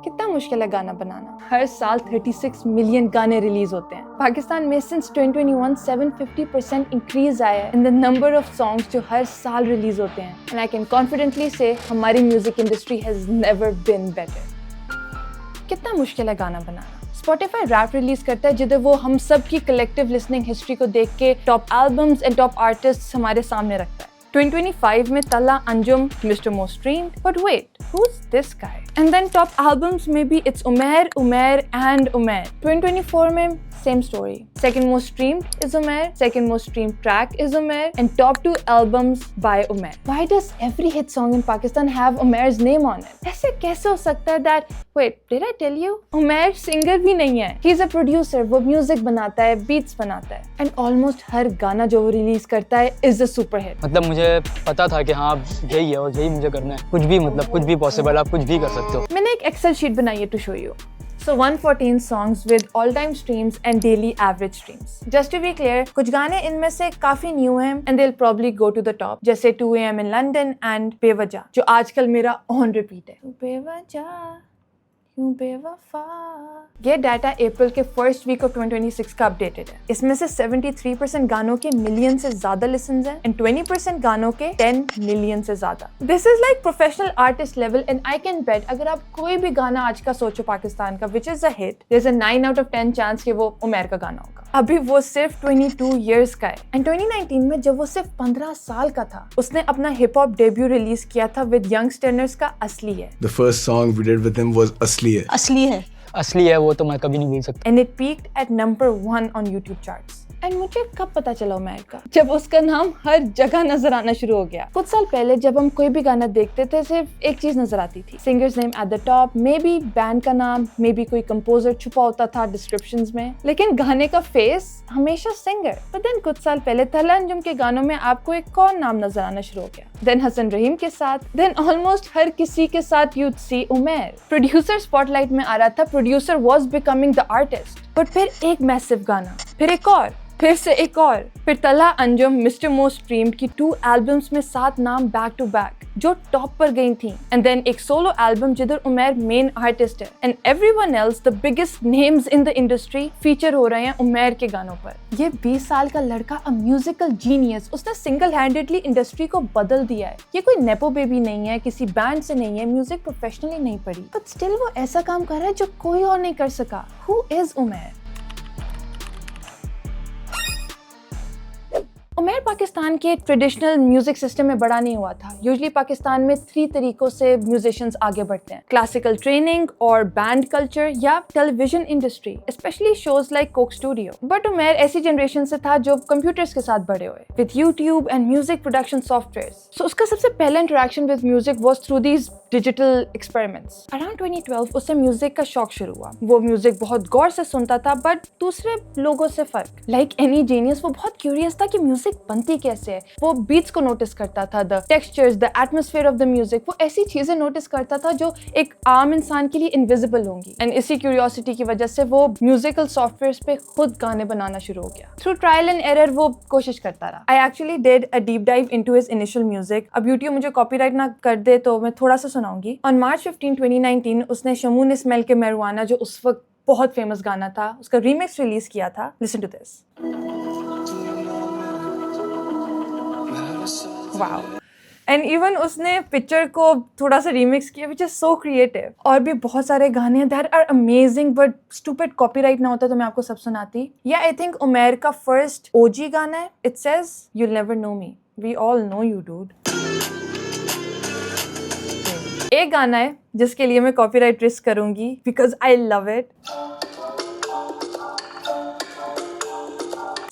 कितना मुश्किल है गाना बनाना। हर साल 36 मिलियन गाने रिलीज होते हैं। पाकिस्तान में सिंस 2021 750% इंक्रीज आया है in the number of songs जो हर साल रिलीज होते हैं। एंड आई कैन कॉन्फिडेंटली से हमारी music industry has never been better. कितना मुश्किल है गाना बनाना। Spotify रैप रिलीज करता है जिधर वो हम सब की कलेक्टिव लिसनिंग हिस्ट्री को देख के top albums and top artists हमारे सामने रखता है। 2025 में तला Anjum Mr. Most Streamed, but wait, who's this guy? And then top albums में भी it's Umair, Umair and Umair. 2024 में same story. Second most streamed is Umair, second most streamed track is Umair, and top 2 albums by Umair. Why does every hit song in Pakistan have Umair's name on it? ऐसे कैसे हो सकता है that, wait, did I tell you? Umair singer भी नहीं है. He's a producer, वो music बनाता है, beats बनाता है. And almost हर गाना जो वो release करता है is a super hit. मतलब मुझे पता था कि हाँ यही है और यही मुझे करना है। कुछ भी मतलब कुछ भी पॉसिबल, आप कुछ भी कर सकते हो। मैंने एक एक्सेल शीट बनाई है to show you. So 114 songs with all-time streams and daily average streams. Just to be clear, कुछ गाने इनमें से काफी न्यू हैं and they'll probably go to the top. जैसे 2 AM in London and बेवजह जो आजकल मेरा on repeat है। बेवजह क्यों बेवफा। ये डाटा अप्रैल के फर्स्ट वीक ऑफ 2026 का अपडेटेड है। इसमें से 73% गानों के मिलियन से ज्यादा लिसन्स हैं एंड 20% गानों के 10 मिलियन से ज्यादा। This is like professional artist level and I can bet अगर आप कोई भी गाना आज का सोचो पाकिस्तान का which is a hit, there is a 9 out of 10 chance कि वो उमर का गाना होगा। अभी वो सिर्फ 22 years का है एंड 2019 में जब वो सिर्फ 15 साल का था उसने अपना हिप हॉप डेब्यू रिलीज किया था विद यंगस्टर्स का असली है। The first song we did with him was असली है वो तो मैं कभी नहीं भूल सकता। And it peaked at number 1 on YouTube charts. And मुझे कब पता चला उमर का, जब उसका नाम हर जगह नजर आना शुरू हो गया। कुछ साल पहले जब हम कोई भी गाना देखते थे सिर्फ एक चीज नजर आती थी, singers name at the top, may be band का नाम, मे बी कोई कंपोजर छुपा होता था डिस्क्रिप्शंस में, लेकिन गाने का फेस हमेशा सिंगर। बट देन कुछ साल पहले तला अंजुम के गानों में आपको एक और नाम नजर आना शुरू हो गया, देन हसन रहीम के साथ, देन ऑलमोस्ट हर किसी के साथ यूथ सी उमर। प्रोड्यूसर स्पॉटलाइट में आ रहा था, producer was becoming the artist. But फिर एक मैसिव गाना, फिर एक और, फिर से एक और, फिर तला अंजुम मिस्टर मोस्ट स्ट्रीम्ड की 2 एल्बम्स में 7 नाम बैक टू बैक जो टॉप पर गई थी एंड देन एक सोलो एल्बम जिधर उमर मेन आर्टिस्ट है and everyone else the biggest names in the industry feature हो रहे हैं उमर के गानों पर। ये 20 साल का लड़का अ म्यूजिकल जीनियस, उसने सिंगल हैंडेडली इंडस्ट्री को बदल दिया है। ये कोई नेपो बेबी नहीं है, किसी बैंड से नहीं है, म्यूजिक प्रोफेशनली नहीं पढ़ी, बट स्टिल वो ऐसा काम कर रहा है जो कोई और नहीं कर सका। Who is Umar? उमर पाकिस्तान के ट्रेडिशनल म्यूजिक सिस्टम में बड़ा नहीं हुआ था। यूजुअली पाकिस्तान में 3 तरीकों से म्यूजिशियंस आगे बढ़ते हैं, क्लासिकल ट्रेनिंग और बैंड कल्चर या television industry, specially shows like Coke Studio. But Umar ऐसी जनरेशन से था जो कंप्यूटर्स के साथ बड़े हुए with YouTube and music production softwares. So उसका सबसे पहला interaction with music was through these digital experiments. Around 2012 उससे म्यूजिक का शौक शुरू हुआ। वो म्यूजिक बहुत गौर से सुनता था बट दूसरे लोगों से फर्क। लाइक एनी जीनियस वो बहुत क्यूरियस था कि म्यूजिक बनती कैसे है। वो बीट्स को नोटिस करता था, the textures, the atmosphere of the music. वो ऐसी चीजें नोटिस करता था जो एक आम इंसान के लिए इनविजिबल होंगी एंड इसी क्यूरियोसिटी की वजह से वो म्यूजिकल सॉफ्टवेयर्स पे खुद गाने बनाना शुरू हो गया। थ्रू ट्रायल एंड एरर वो कोशिश करता रहा। I actually did a deep dive into his initial music. अब यूट्यूब मुझे कॉपीराइट ना कर दे तो मैं थोड़ा सा सुनाऊंगी। ऑन March 15, 2019 उसने शमून इस्माइल के marijuana जो उस वक्त बहुत फेमस गाना था उसका रीमिक्स रिलीज किया था। Listen to this. Wow. And even उसने पिक्चर को थोड़ा सा रीमिक्स किया विच इज सो क्रिएटिव। और भी बहुत सारे गाने that are amazing but stupid copyright ना होता तो मैं आपको सब सुनाती। या आई थिंक उमर का फर्स्ट ओजी गाना है, it says you'll never know me, we all know you dude। एक गाना है जिसके लिए मैं कॉपीराइट रिस्क करूंगी बिकॉज आई लव इट।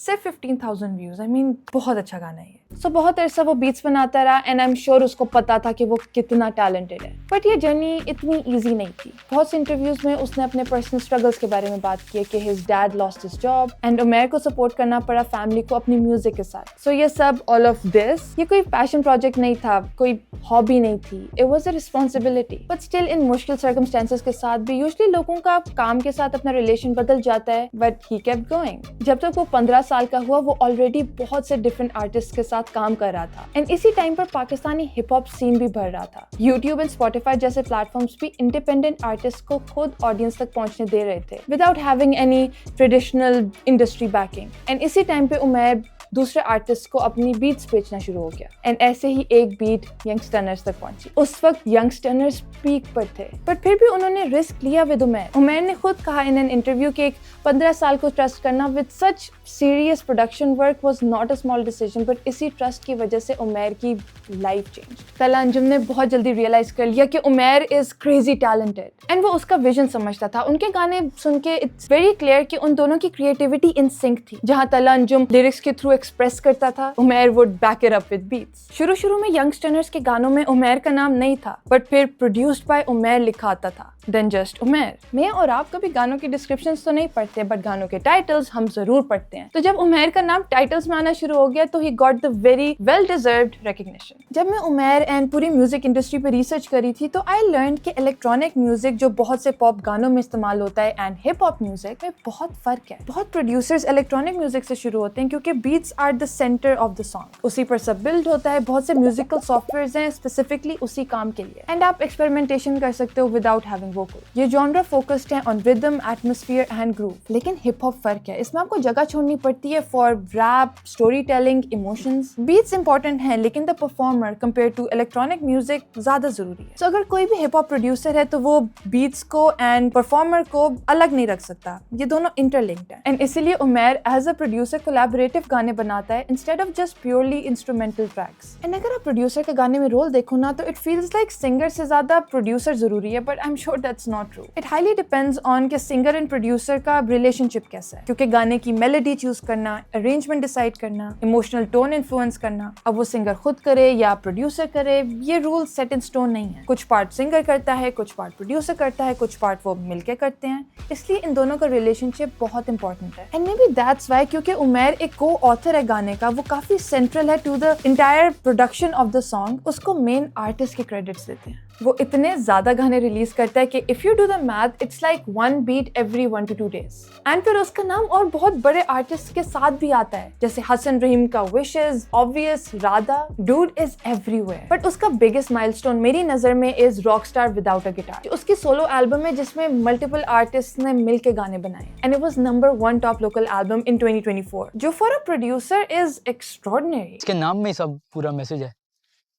सिर्फ 15,000 व्यूज, आई मीन बहुत अच्छा गाना है। सो बहुत अरसा वो बीट्स बनाता रहा एंड आई एम श्योर उसको पता था कि वो कितना टैलेंटेड है। बट ये जर्नी इतनी ईजी नहीं थी। बहुत से इंटरव्यूज में उसने अपने पर्सनल स्ट्रगल्स के बारे में बात की है कि his dad lost his job and Umar को सपोर्ट करना पड़ा फैमिली को अपनी म्यूजिक के साथ। सो ये सब, ऑल ऑफ दिस, ये कोई पैशन प्रोजेक्ट नहीं था, कोई हॉबी नहीं थी, it was a responsibility. But still in मुश्किल सर्कमस्टेंसेस के साथ भी यूजुअली लोगों का काम के साथ अपना रिलेशन बदल जाता है, बट ही केप्ट गोइंग। जब तक वो 15 साल का हुआ वो ऑलरेडी बहुत से डिफरेंट आर्टिस्ट के साथ साथ काम कर रहा था एंड इसी टाइम पर पाकिस्तानी हिप हॉप सीन भी बढ़ रहा था। यूट्यूब एंड स्पॉटिफाई जैसे प्लेटफॉर्म्स भी इंडिपेंडेंट आर्टिस्ट को खुद ऑडियंस तक पहुंचने दे रहे थे without having any traditional industry banking. And इसी टाइम पे उमैर दूसरे आर्टिस्ट को अपनी बीट्स बेचना शुरू हो गया एंड ऐसे ही एक बीट यंगस्टर्नर्स तक पहुंची। उस वक्त यंगस्टर्नर्स पीक पर थे बट फिर भी उन्होंने रिस्क लिया विद उमैर। उमैर ने खुद कहा इन एन इंटरव्यू कि 15 साल को ट्रस्ट करना with such serious production work was not a small decision, but इसी ट्रस्ट की वजह से उमैर की लाइफ चेंज। तला अंजुम ने बहुत जल्दी रियलाइज कर लिया कि Umair is crazy talented and वो उसका विजन समझता था। उनके गाने सुन के इट्स वेरी क्लियर कि उन दोनों की क्रिएटिविटी इन सिंक थी। जहां तला अंजुम लिरिक्स के थ्रू एक्सप्रेस करता था, Umair would back it up with beats. शुरू में यंगस्टर्नर्स के गानों में उमैर का नाम नहीं था बट फिर प्रोड्यूस्ड बाय उमैर लिखा आता था, देन जस्ट उमैर। मैं और आप कभी गानों की डिस्क्रिप्शंस तो नहीं पढ़ते बट गानों के टाइटल्स हम जरूर पढ़ते हैं। तो जब उमैर का नाम टाइटल्स में आना शुरू हो गया तो he got the very well deserved recognition. जब मैं उमैर एंड पूरी म्यूजिक इंडस्ट्री पे रिसर्च करी थी तो आई लर्न कि इलेक्ट्रॉनिक म्यूजिक जो बहुत से पॉप गानों में इस्तेमाल होता है एंड हिप हॉप म्यूजिक में बहुत फर्क है। बहुत प्रोड्यूसर्स इलेक्ट्रॉनिक म्यूजिक से शुरू होते हैं क्योंकि beats are the centre of the song, उसी पर सब बिल्ड होता है। बहुत से म्यूजिकल सॉफ्टवेयर्स हैं स्पेसिफिकली उसी काम के लिए एंड आप एक्सपेरिमेंटेशन कर सकते हो विदाउट हैविंग वोकल। ये जॉनरा फोकस्ड है on rhythm, atmosphere and groove. लेकिन हिप हॉप फर्क है, इसमें आपको जगह छोड़नी पड़ती है for rap, story telling, emotions. Beats important हैं लेकिन the performer compare to electronic music ज्यादा जरूरी है। तो अगर कोई भी हिप हॉप प्रोड्यूसर है तो वो बीट्स को एंड परफॉर्मर को अलग नहीं रख सकता, ये दोनों इंटरलिंक्ड है एंड इसीलिए Umair as a producer collaborative गाने बनाता है instead of just purely instrumental tracks. And अगर आप प्रोड्यूसर के गाने में रोल देखो ना तो इट फील्स लाइक सिंगर से ज्यादा प्रोड्यूसर जरूरी है, but I am sure that's not true. It highly depends on कि सिंगर एंड प्रोड्यूसर का रिलेशनशिप कैसा है, क्योंकि गाने की मेलोडी चूज करना, अरेंजमेंट डिसाइड करना, इमोशनल टोन इन्फ्लुएंस करना, अब वो सिंगर खुद करे या प्रोड्यूसर करे, ये रूल सेट इन स्टोन नहीं है। कुछ पार्ट सिंगर करता है, कुछ पार्ट प्रोड्यूसर करता है, कुछ पार्ट वो मिलके करते हैं, इसलिए इन दोनों का रिलेशनशिप बहुत इंपॉर्टेंट है। And may be that's why क्योंकि उमैर एक को ऑथर है गाने का, वो काफी सेंट्रल है to the entire production of the song, उसको मेन आर्टिस्ट के क्रेडिट्स देते हैं। वो इतने ज्यादा गाने रिलीज करता है कि if you do the math it's like 1 beat every 1 to 2 days। And फिर उसका नाम और बहुत बड़े आर्टिस्ट के साथ भी आता है, जैसे हसन रहीम का wishes, obvious, Radha, dude is everywhere. But उसका बिगेस्ट माइलस्टोन मेरी नजर में is Rockstar without a guitar, उसकी सोलो एल्बम है जिसमें मल्टीपल आर्टिस्ट ने मिलके गाने बनाए and it was number 1 top local album in 2024, जो for a producer is extraordinary. इसके नाम में ही सब पूरा मैसेज है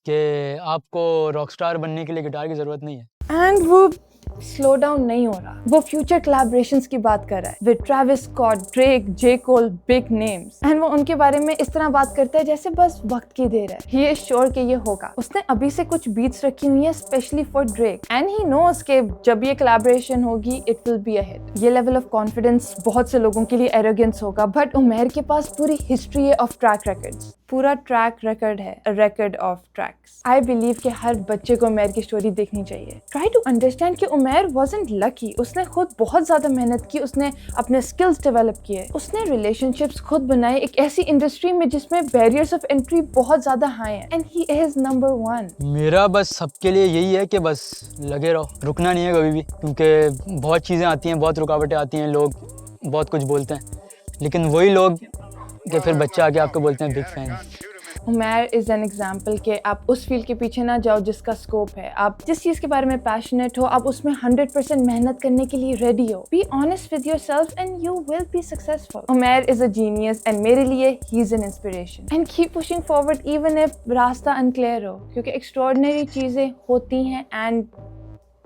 कि आपको रॉकस्टार बनने के लिए गिटार की जरूरत नहीं है। एंड वो स्लो डाउन नहीं हो रहा, वो फ्यूचर कोलैबोरेशंस की बात कर रहा है with Travis Scott, Drake, J Cole, big names and वो उनके बारे में इस तरह बात करता है जैसे बस वक्त की देर है। ही इज श्योर कि ये होगा। उसने अभी से कुछ बीट्स रखी हुई है specially for Drake and he knows कि जब ये कोलैबोरेशन होगी it will be a hit. ये लेवल ऑफ कॉन्फिडेंस बहुत से लोगों के लिए एरोगेंस होगा, बट उमैर के पास पूरी हिस्ट्री है ऑफ ट्रैक रिकॉर्ड्स, पूरा ट्रैक रिकॉर्ड है, a record of tracks. I believe कि हर बच्चे को उमैर की स्टोरी देखनी चाहिए। ट्राई टू अंडरस्टैंड कि उमैर wasn't lucky, उसने खुद बहुत ज्यादा मेहनत की, उसने अपने स्किल्स डेवलप किए, उसने रिलेशनशिप्स खुद बनाए एक ऐसी इंडस्ट्री में जिसमें बैरियर्स ऑफ एंट्री बहुत ज्यादा हाई हैं एंड ही इज नंबर 1। मेरा बस सबके लिए यही है कि बस लगे रहो, रुकना नहीं है कभी भी, क्योंकि बहुत चीज़ें आती हैं, बहुत रुकावटें आती हैं, लोग बहुत कुछ बोलते हैं, लेकिन वही लोग कि फिर बच्चे आके आपको बोलते हैं big fan. Umair is an example कि आप उस फील्ड के पीछे ना जाओ जिसका स्कोप है। आप जिस चीज़ के बारे में पैशनेट हो, आप उसमें 100% मेहनत करने के लिए रेडी हो। Be honest with yourself and you will be successful. Umair is a genius and मेरे लिए he is an inspiration and keep pushing forward even if रास्ता अनक्लियर हो, क्योंकि एक्स्ट्रॉर्डिनरी चीज़ें होती हैं एंड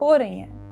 हो रही हैं।